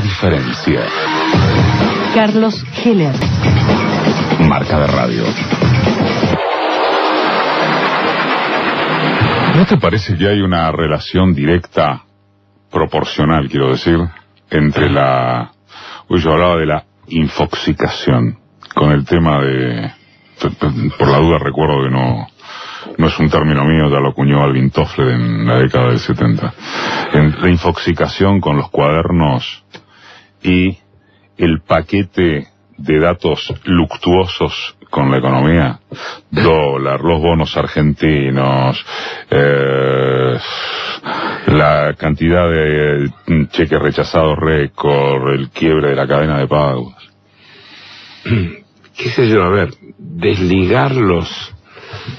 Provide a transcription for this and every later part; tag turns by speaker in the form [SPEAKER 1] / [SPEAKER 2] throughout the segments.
[SPEAKER 1] diferencia.
[SPEAKER 2] Carlos Heller.
[SPEAKER 1] Marca de radio. ¿No te parece que hay una relación directa, proporcional, quiero decir, entre la... Hoy yo hablaba de la infoxicación, con el tema de... Por la duda recuerdo que no es un término mío, ya lo acuñó Alvin Toffler en la década del 70. La infoxicación con los cuadernos y el paquete de datos luctuosos con la economía, dólar, los bonos argentinos, la cantidad de cheques rechazados récord, el quiebre de la cadena de pagos.
[SPEAKER 3] Qué sé yo, a ver, desligarlos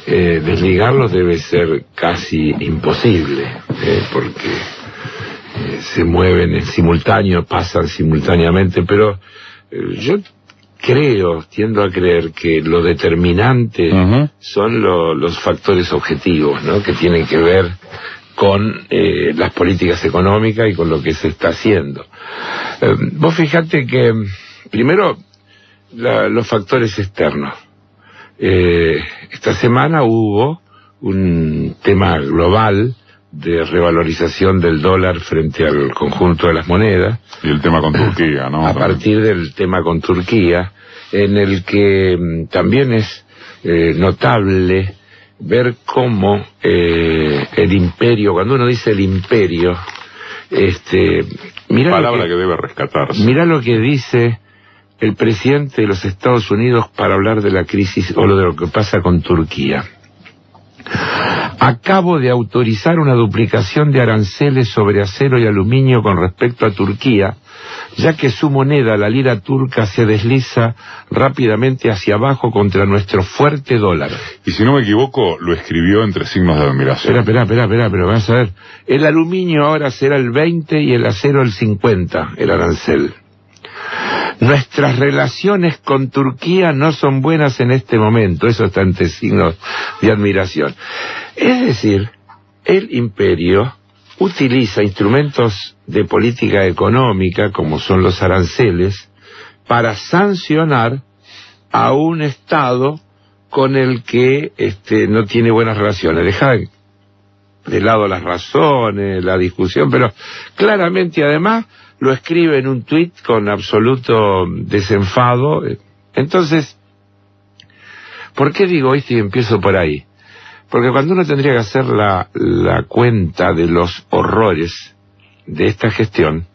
[SPEAKER 3] debe ser casi imposible, porque se mueven en simultáneo, pasan simultáneamente, pero yo tiendo a creer que lo determinante son los factores objetivos, ¿no?, que tienen que ver con las políticas económicas y con lo que se está haciendo. Vos fijate que, primero, los factores externos. Esta semana hubo un tema global de revalorización del dólar frente al conjunto de las monedas.
[SPEAKER 1] Y el tema con Turquía, ¿no?
[SPEAKER 3] A partir del tema con Turquía, en el que también es notable ver cómo el imperio, cuando uno dice el imperio,
[SPEAKER 1] palabra que debe rescatarse.
[SPEAKER 3] Mira lo que dice el presidente de los Estados Unidos para hablar de la crisis o de lo que pasa con Turquía. Acabo de autorizar una duplicación de aranceles sobre acero y aluminio con respecto a Turquía, ya que su moneda, la lira turca, se desliza rápidamente hacia abajo contra nuestro fuerte dólar.
[SPEAKER 1] Y si no me equivoco, lo escribió entre signos de admiración.
[SPEAKER 3] Espera, pero vas a ver. El aluminio ahora será el 20 y el acero el 50, el arancel. Nuestras relaciones con Turquía no son buenas en este momento, eso está entre signos de admiración. Es decir, el imperio utiliza instrumentos de política económica, como son los aranceles, para sancionar a un Estado con el que no tiene buenas relaciones. Deja de lado las razones, la discusión, pero claramente además lo escribe en un tuit con absoluto desenfado. Entonces, ¿por qué digo esto y empiezo por ahí? Porque cuando uno tendría que hacer la cuenta de los horrores de esta gestión,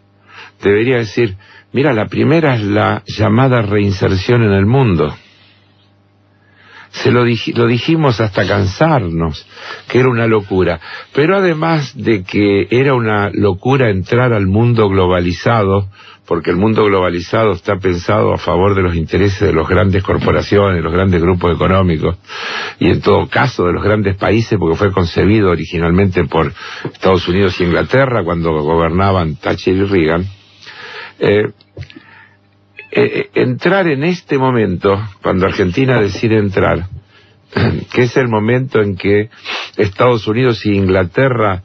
[SPEAKER 3] debería decir, mira, la primera es la llamada reinserción en el mundo. Lo dijimos hasta cansarnos, que era una locura. Pero además de que era una locura entrar al mundo globalizado, porque el mundo globalizado está pensado a favor de los intereses de las grandes corporaciones, los grandes grupos económicos, y en todo caso de los grandes países, porque fue concebido originalmente por Estados Unidos y Inglaterra cuando gobernaban Thatcher y Reagan. Entrar en este momento, cuando Argentina decide entrar, que es el momento en que Estados Unidos y Inglaterra,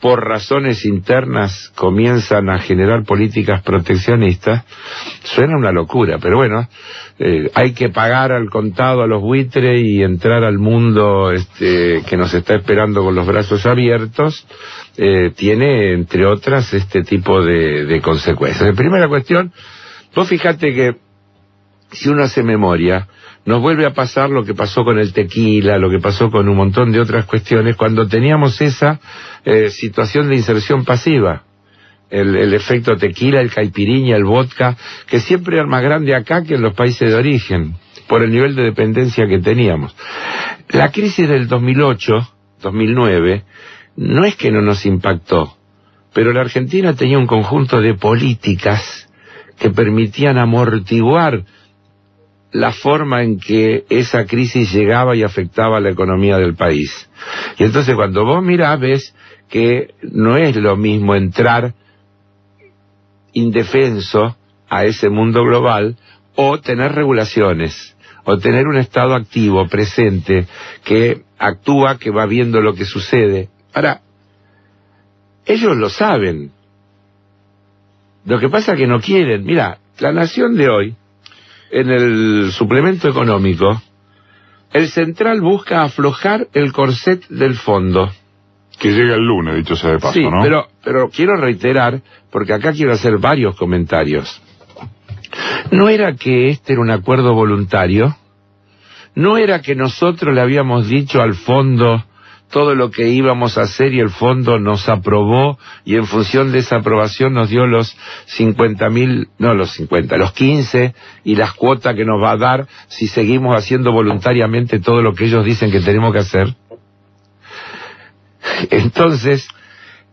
[SPEAKER 3] por razones internas, comienzan a generar políticas proteccionistas, suena una locura, pero bueno, hay que pagar al contado a los buitres y entrar al mundo que nos está esperando con los brazos abiertos, tiene, entre otras, este tipo de consecuencias. En primera cuestión, vos fíjate que, si uno hace memoria, nos vuelve a pasar lo que pasó con el tequila, lo que pasó con un montón de otras cuestiones, cuando teníamos esa situación de inserción pasiva. El efecto tequila, el caipirinha, el vodka, que siempre era más grande acá que en los países de origen, por el nivel de dependencia que teníamos. La crisis del 2008, 2009, no es que no nos impactó, pero la Argentina tenía un conjunto de políticas que permitían amortiguar la forma en que esa crisis llegaba y afectaba a la economía del país. Y entonces cuando vos mirás, ves que no es lo mismo entrar indefenso a ese mundo global, o tener regulaciones, o tener un Estado activo, presente, que actúa, que va viendo lo que sucede. Ahora, ellos lo saben. Lo que pasa es que no quieren. Mira, La Nación de hoy, en el suplemento económico, el Central busca aflojar el corset del fondo.
[SPEAKER 1] Que llega el lunes, dicho sea de paso,
[SPEAKER 3] sí,
[SPEAKER 1] ¿no?
[SPEAKER 3] pero quiero reiterar, porque acá quiero hacer varios comentarios. ¿No era que este era un acuerdo voluntario? ¿No era que nosotros le habíamos dicho al fondo todo lo que íbamos a hacer y el fondo nos aprobó y en función de esa aprobación nos dio los 50.000, no los 50, los 15 y las cuotas que nos va a dar si seguimos haciendo voluntariamente todo lo que ellos dicen que tenemos que hacer? Entonces,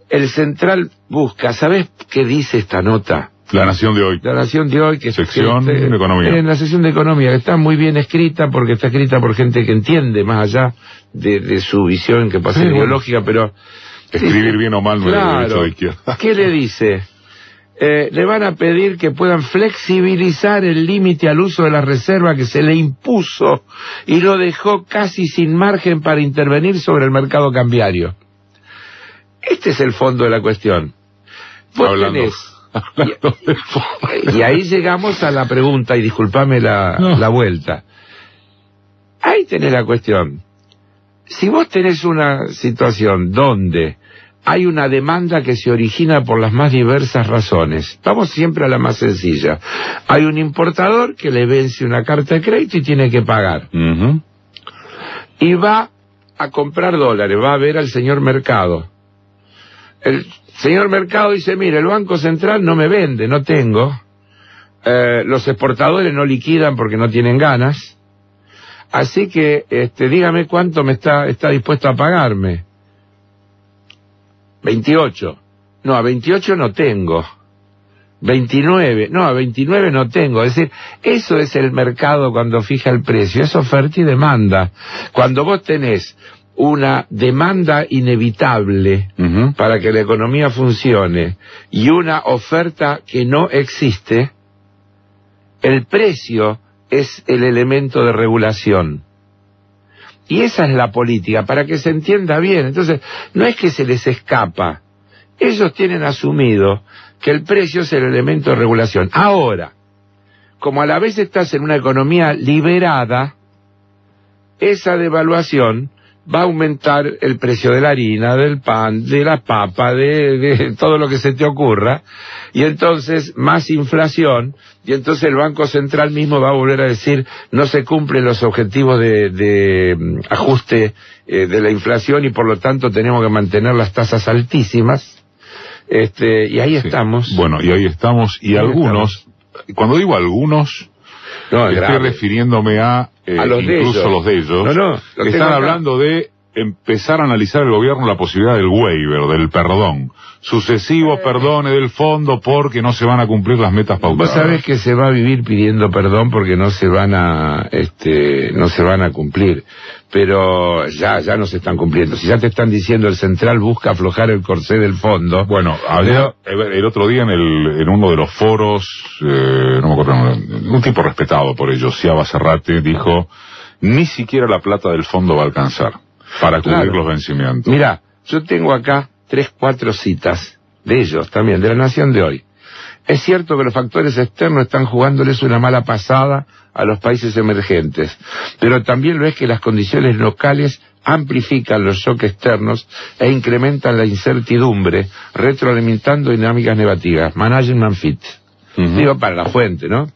[SPEAKER 3] el Central busca, ¿sabes qué dice esta nota?
[SPEAKER 1] La Nación de hoy.
[SPEAKER 3] La Nación de hoy, que
[SPEAKER 1] sección de Economía.
[SPEAKER 3] En la sección de Economía, que está muy bien escrita, porque está escrita por gente que entiende más allá de su visión, que puede ser ideológica, pero...
[SPEAKER 1] Escribir bien o mal no es derecho de izquierda.
[SPEAKER 3] ¿Qué le dice? Le van a pedir que puedan flexibilizar el límite al uso de la reserva que se le impuso y lo dejó casi sin margen para intervenir sobre el mercado cambiario. Este es el fondo de la cuestión. Vos tenés... Y ahí llegamos a la pregunta, y discúlpame la vuelta. Ahí tenés la cuestión. Si vos tenés una situación donde hay una demanda que se origina por las más diversas razones, vamos siempre a la más sencilla. Hay un importador que le vence una carta de crédito y tiene que pagar. Y va a comprar dólares, va a ver al señor Mercado. El señor Mercado dice, mire, el Banco Central no me vende, no tengo. Los exportadores no liquidan porque no tienen ganas. Así que, dígame cuánto me está dispuesto a pagarme. 28. No, a 28 no tengo. 29. No, a 29 no tengo. Es decir, eso es el mercado cuando fija el precio. Es oferta y demanda. Cuando vos tenés una demanda inevitable para que la economía funcione y una oferta que no existe, el precio es el elemento de regulación. Y esa es la política, para que se entienda bien. Entonces, no es que se les escapa. Ellos tienen asumido que el precio es el elemento de regulación. Ahora, como a la vez estás en una economía liberada, esa devaluación va a aumentar el precio de la harina, del pan, de la papa, de todo lo que se te ocurra, y entonces más inflación, y entonces el Banco Central mismo va a volver a decir no se cumplen los objetivos de ajuste de la inflación y por lo tanto tenemos que mantener las tasas altísimas, y ahí estamos.
[SPEAKER 1] Bueno, y ahí estamos, y algunos, cuando digo algunos, no, estoy refiriéndome a los incluso los de ellos, que están hablando de empezar a analizar el gobierno la posibilidad del waiver, del perdón, sucesivos perdones del fondo porque no se van a cumplir las metas pautadas.
[SPEAKER 3] Vos sabés que se va a vivir pidiendo perdón porque no se van a cumplir, pero ya no se están cumpliendo. Si ya te están diciendo el Central busca aflojar el corsé del fondo.
[SPEAKER 1] Bueno, el otro día en uno de los foros, no me acuerdo, un tipo respetado por ellos, Siaba Serrate, dijo, ni siquiera la plata del fondo va a alcanzar para cubrir los vencimientos.
[SPEAKER 3] Mira, yo tengo acá 3-4 citas de ellos también, de La Nación de hoy. Es cierto que los factores externos están jugándoles una mala pasada a los países emergentes, pero también lo es que las condiciones locales amplifican los shocks externos e incrementan la incertidumbre, retroalimentando dinámicas negativas. Management fit. Digo, para la fuente, ¿no?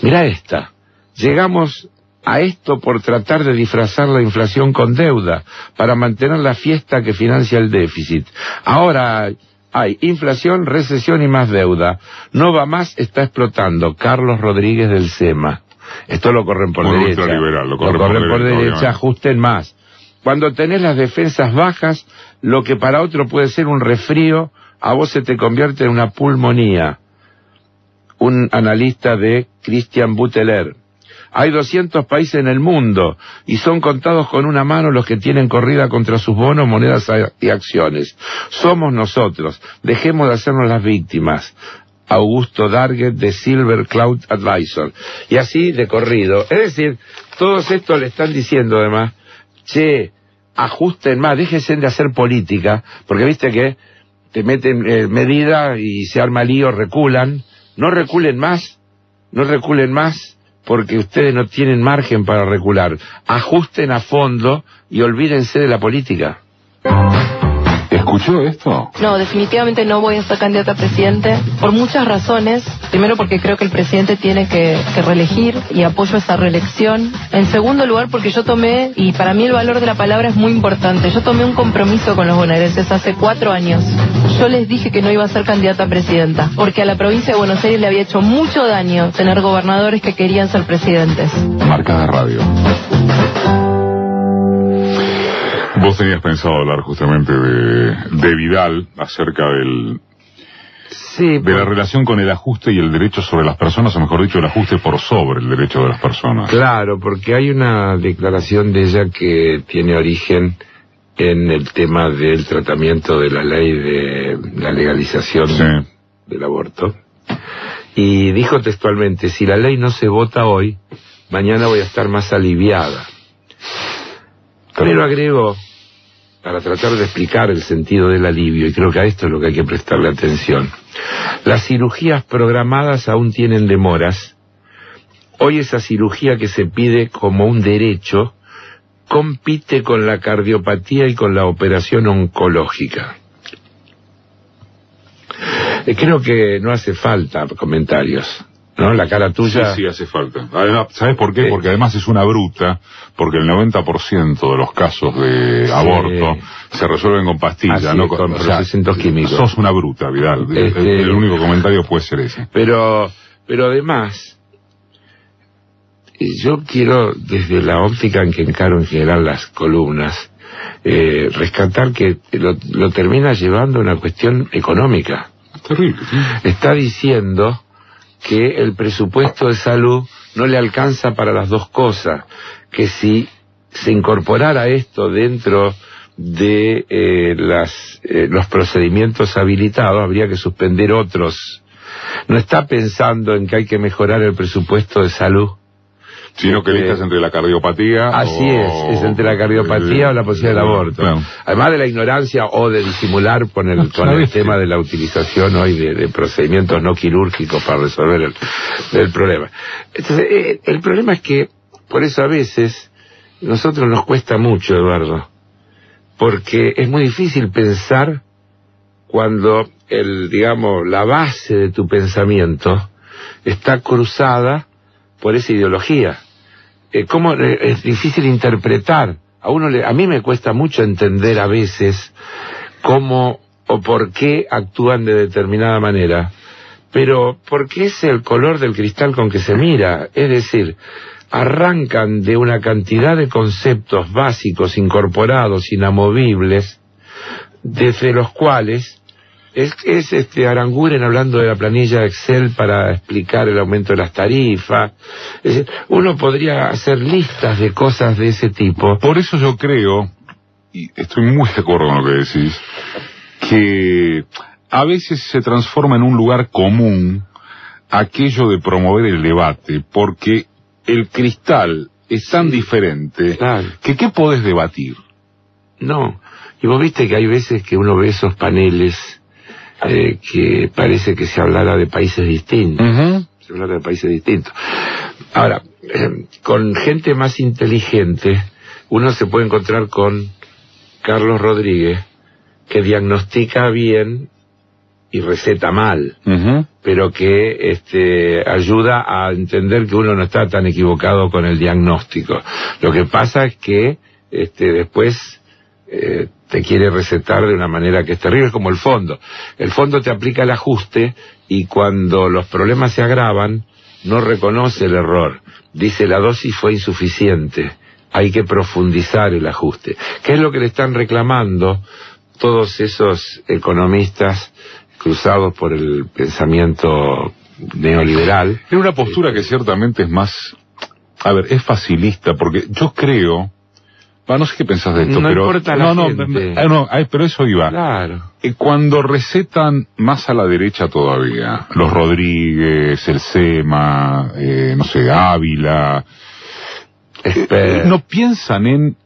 [SPEAKER 3] Mira esta. Llegamos a esto por tratar de disfrazar la inflación con deuda, para mantener la fiesta que financia el déficit. Ahora hay inflación, recesión y más deuda. No va más, está explotando. Carlos Rodríguez del SEMA. Esto lo corren por derecha.
[SPEAKER 1] Liberal, lo
[SPEAKER 3] corren por derecha, ajusten más. Cuando tenés las defensas bajas, lo que para otro puede ser un resfrío, a vos se te convierte en una pulmonía. Un analista de Christian Buteler. Hay 200 países en el mundo y son contados con una mano los que tienen corrida contra sus bonos, monedas y acciones. Somos nosotros. Dejemos de hacernos las víctimas. Augusto Darget de Silver Cloud Advisor. Y así de corrido. Es decir, todos estos le están diciendo además, che, ajusten más, déjense de hacer política, porque viste que te meten medida y se arma lío, reculan. No reculen más, porque ustedes no tienen margen para recular. Ajusten a fondo y olvídense de la política.
[SPEAKER 1] ¿Escuchó esto?
[SPEAKER 4] No, definitivamente no voy a ser candidata a presidente por muchas razones. Primero, porque creo que el presidente tiene que reelegir y apoyo esa reelección. En segundo lugar, porque yo tomé, y para mí el valor de la palabra es muy importante, yo tomé un compromiso con los bonaerenses hace 4 años. Yo les dije que no iba a ser candidata a presidenta, porque a la provincia de Buenos Aires le había hecho mucho daño tener gobernadores que querían ser presidentes.
[SPEAKER 1] Marca de radio. Vos tenías pensado hablar justamente de Vidal acerca de la relación con el ajuste y el derecho sobre las personas, o mejor dicho, el ajuste por sobre el derecho de las personas.
[SPEAKER 3] Claro, porque hay una declaración de ella que tiene origen en el tema del tratamiento de la ley de la legalización del aborto. Y dijo textualmente, si la ley no se vota hoy, mañana voy a estar más aliviada. Pero agregó, para tratar de explicar el sentido del alivio, y creo que a esto es lo que hay que prestarle atención, las cirugías programadas aún tienen demoras. Hoy esa cirugía que se pide como un derecho compite con la cardiopatía y con la operación oncológica. Creo que no hace falta comentarios, ¿no? La cara tuya...
[SPEAKER 1] Sí, hace falta. Además, ¿sabes por qué? Porque además es una bruta, porque el 90% de los casos de aborto se resuelven con pastillas, no con
[SPEAKER 3] procedimientos químicos.
[SPEAKER 1] Sos una bruta, Vidal. El único comentario puede ser ese.
[SPEAKER 3] Pero además, yo quiero, desde la óptica en que encaro en general las columnas, rescatar que lo termina llevando a una cuestión económica.
[SPEAKER 1] Terrible, sí.
[SPEAKER 3] Está diciendo que el presupuesto de salud no le alcanza para las dos cosas, que si se incorporara esto dentro de los procedimientos habilitados, habría que suspender otros. No está pensando en que hay que mejorar el presupuesto de salud,
[SPEAKER 1] sino que elijas entre la cardiopatía
[SPEAKER 3] es entre la cardiopatía o la posibilidad del aborto. Bueno. Además de la ignorancia o de disimular con el tema de la utilización hoy de procedimientos no quirúrgicos para resolver el problema. Entonces, el problema es que, por eso a veces, nosotros nos cuesta mucho, Eduardo, porque es muy difícil pensar cuando la base de tu pensamiento está cruzada por esa ideología. ¿Cómo es difícil interpretar? A mí me cuesta mucho entender a veces cómo o por qué actúan de determinada manera, pero porque es el color del cristal con que se mira. Es decir, arrancan de una cantidad de conceptos básicos, incorporados, inamovibles, desde los cuales es Aranguren hablando de la planilla de Excel para explicar el aumento de las tarifas. Es decir, uno podría hacer listas de cosas de ese tipo.
[SPEAKER 1] Por eso yo creo, y estoy muy de acuerdo con lo que decís, que a veces se transforma en un lugar común aquello de promover el debate, porque el cristal es tan diferente que ¿qué podés debatir?
[SPEAKER 3] No, y vos viste que hay veces que uno ve esos paneles que parece que se hablara de países distintos. Se hablara de países distintos. Ahora, con gente más inteligente, uno se puede encontrar con Carlos Rodríguez, que diagnostica bien y receta mal, pero que ayuda a entender que uno no está tan equivocado con el diagnóstico. Lo que pasa es que después te quiere recetar de una manera que es terrible, es como el fondo. El fondo te aplica el ajuste y cuando los problemas se agravan, no reconoce el error. Dice, la dosis fue insuficiente, hay que profundizar el ajuste. ¿Qué es lo que le están reclamando todos esos economistas cruzados por el pensamiento neoliberal?
[SPEAKER 1] Es una postura que ciertamente es más... A ver, es facilista, porque yo creo... no sé qué pensás de esto, pero... pero eso iba.
[SPEAKER 3] Claro.
[SPEAKER 1] Cuando recetan más a la derecha todavía, los Rodríguez, el Sema, Ávila, no piensan en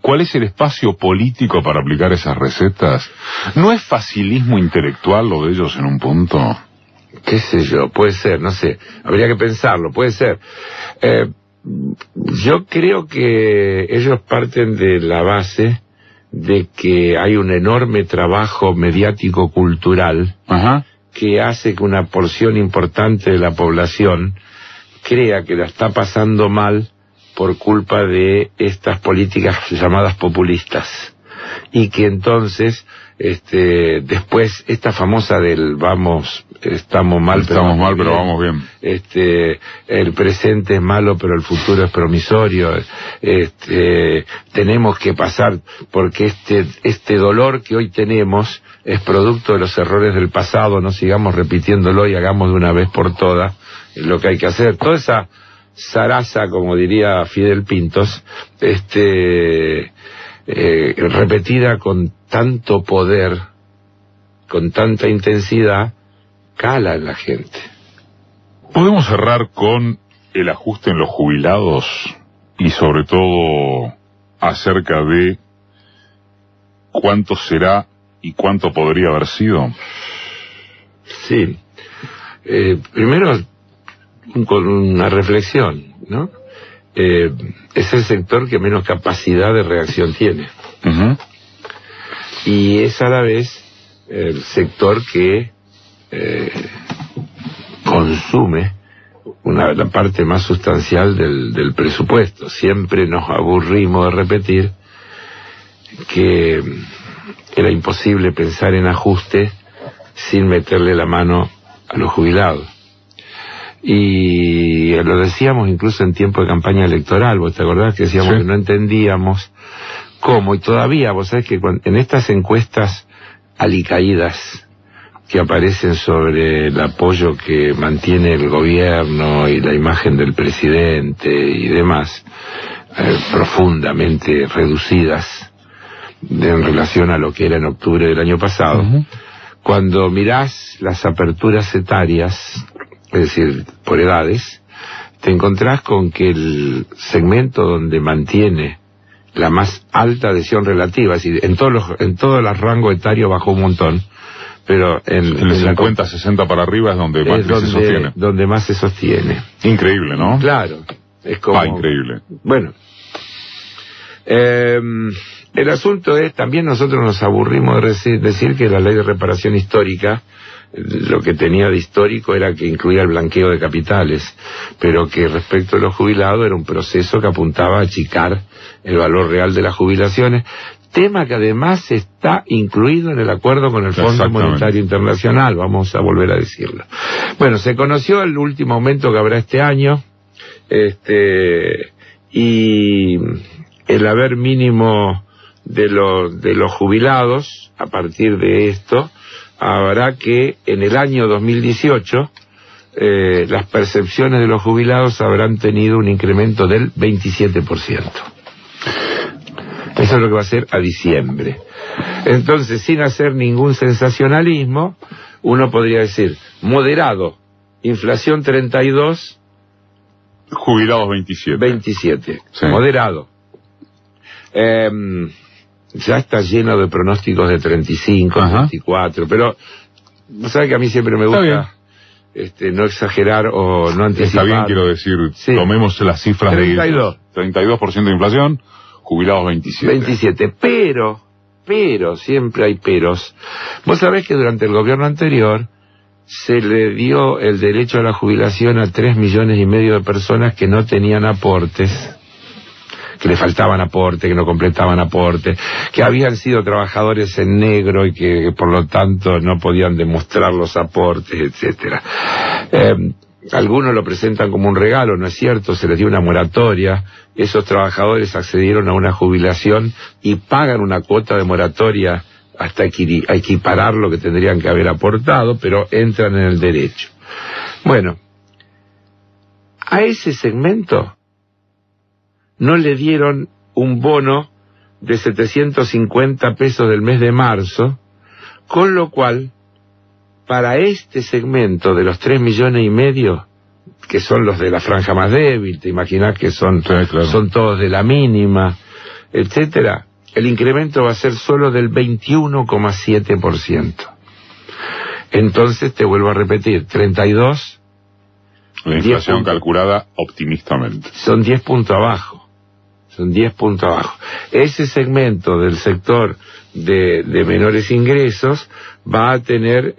[SPEAKER 1] ¿cuál es el espacio político para aplicar esas recetas? ¿No es facilismo intelectual lo de ellos en un punto?
[SPEAKER 3] Qué sé yo, puede ser, no sé, habría que pensarlo, puede ser. Yo creo que ellos parten de la base de que hay un enorme trabajo mediático-cultural que hace que una porción importante de la población crea que la está pasando mal por culpa de estas políticas llamadas populistas, y que entonces después esta famosa del estamos mal pero vamos bien, el presente es malo pero el futuro es promisorio, tenemos que pasar porque este dolor que hoy tenemos es producto de los errores del pasado, no sigamos repitiéndolo y hagamos de una vez por todas lo que hay que hacer. Toda esa zaraza, como diría Fidel Pintos, repetida con tanto poder, con tanta intensidad, cala en la gente.
[SPEAKER 1] ¿Podemos cerrar con el ajuste en los jubilados y sobre todo acerca de cuánto será y cuánto podría haber sido?
[SPEAKER 3] Sí. Primero, con una reflexión, ¿no? Es el sector que menos capacidad de reacción tiene. Y es a la vez el sector que consume la parte más sustancial del presupuesto. Siempre nos aburrimos de repetir que era imposible pensar en ajuste sin meterle la mano a los jubilados. Y lo decíamos incluso en tiempo de campaña electoral, ¿vos te acordás que decíamos que no entendíamos cómo? Y todavía, vos sabés que en estas encuestas alicaídas que aparecen sobre el apoyo que mantiene el gobierno y la imagen del presidente y demás, profundamente reducidas en relación a lo que era en octubre del año pasado, cuando mirás las aperturas etarias, es decir, por edades, te encontrás con que el segmento donde mantiene la más alta adhesión relativa, es decir, en todo el rango etario bajó un montón, pero en
[SPEAKER 1] el 50-60 para arriba es donde más se sostiene.
[SPEAKER 3] Donde más se sostiene.
[SPEAKER 1] Increíble, ¿no?
[SPEAKER 3] Claro. Es como...
[SPEAKER 1] increíble.
[SPEAKER 3] Bueno. El asunto es, también nosotros nos aburrimos de decir que la ley de reparación histórica, lo que tenía de histórico era que incluía el blanqueo de capitales, pero que respecto a los jubilados era un proceso que apuntaba a achicar el valor real de las jubilaciones, tema que además está incluido en el acuerdo con el Fondo Monetario Internacional, vamos a volver a decirlo. Bueno, se conoció el último aumento que habrá este año, y el haber mínimo de los jubilados, a partir de esto, habrá que en el año 2018 las percepciones de los jubilados habrán tenido un incremento del 27%. Eso es lo que va a ser a diciembre. Entonces, sin hacer ningún sensacionalismo, uno podría decir, moderado, inflación 32,
[SPEAKER 1] jubilados 27.
[SPEAKER 3] 27,
[SPEAKER 1] sí.
[SPEAKER 3] Moderado. Ya está lleno de pronósticos de 35, 34, pero ¿sabes que a mí siempre me gusta no exagerar o no anticipar?
[SPEAKER 1] Está bien, quiero decir, tomemos las cifras
[SPEAKER 3] 32.
[SPEAKER 1] de 32% de inflación, jubilados 27.
[SPEAKER 3] 27, pero, siempre hay peros. Vos sabés que durante el gobierno anterior se le dio el derecho a la jubilación a 3,5 millones de personas que no tenían aportes, que le faltaban aporte, que no completaban aporte, que habían sido trabajadores en negro y que por lo tanto no podían demostrar los aportes, etcétera. Algunos lo presentan como un regalo, no es cierto, se les dio una moratoria, esos trabajadores accedieron a una jubilación y pagan una cuota de moratoria hasta equiparar lo que tendrían que haber aportado, pero entran en el derecho. Bueno, a ese segmento no le dieron un bono de 750 pesos del mes de marzo, con lo cual, para este segmento de los 3,5 millones, que son los de la franja más débil, te imaginas que son todos de la mínima, etcétera, el incremento va a ser solo del 21,7%. Entonces, te vuelvo a repetir, 32...
[SPEAKER 1] La inflación calculada optimistamente.
[SPEAKER 3] Son 10 puntos abajo. Son 10 puntos abajo. Ese segmento del sector de menores ingresos va a tener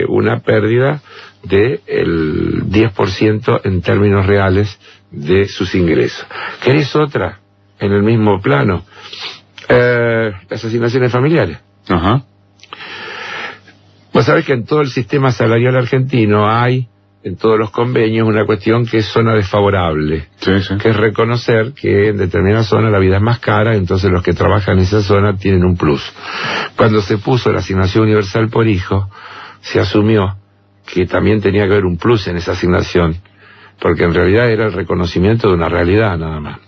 [SPEAKER 3] una pérdida del 10% en términos reales de sus ingresos. ¿Querés otra en el mismo plano? Las asignaciones familiares.
[SPEAKER 1] Ajá.
[SPEAKER 3] Vos sabés que en todo el sistema salarial argentino hay, en todos los convenios, una cuestión que es zona desfavorable,
[SPEAKER 1] Sí, sí.
[SPEAKER 3] que es reconocer que en determinada zona la vida es más cara, entonces los que trabajan en esa zona tienen un plus. Cuando se puso la asignación universal por hijo, se asumió que también tenía que haber un plus en esa asignación, porque en realidad era el reconocimiento de una realidad nada más.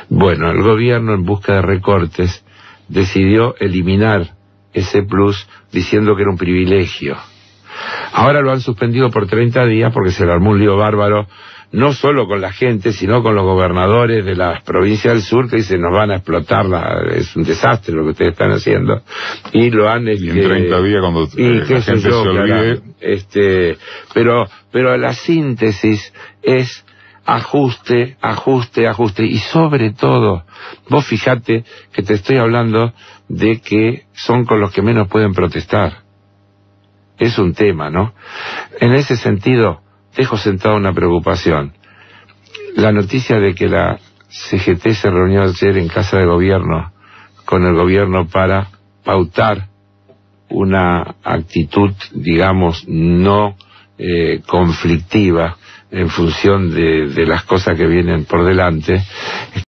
[SPEAKER 3] Bueno, el gobierno, en busca de recortes, decidió eliminar ese plus diciendo que era un privilegio. Ahora lo han suspendido por 30 días porque se le armó un lío bárbaro, no solo con la gente, sino con los gobernadores de las provincias del sur que dicen nos van a explotar, es un desastre lo que ustedes están haciendo. Y lo han...
[SPEAKER 1] Y en 30 días cuando la gente se olvide...
[SPEAKER 3] Pero la síntesis es ajuste, ajuste, ajuste. Y sobre todo, vos fijate que te estoy hablando de que son con los que menos pueden protestar. Es un tema, ¿no? En ese sentido, dejo sentada una preocupación. La noticia de que la CGT se reunió ayer en Casa de Gobierno con el gobierno para pautar una actitud, digamos, no conflictiva en función de las cosas que vienen por delante.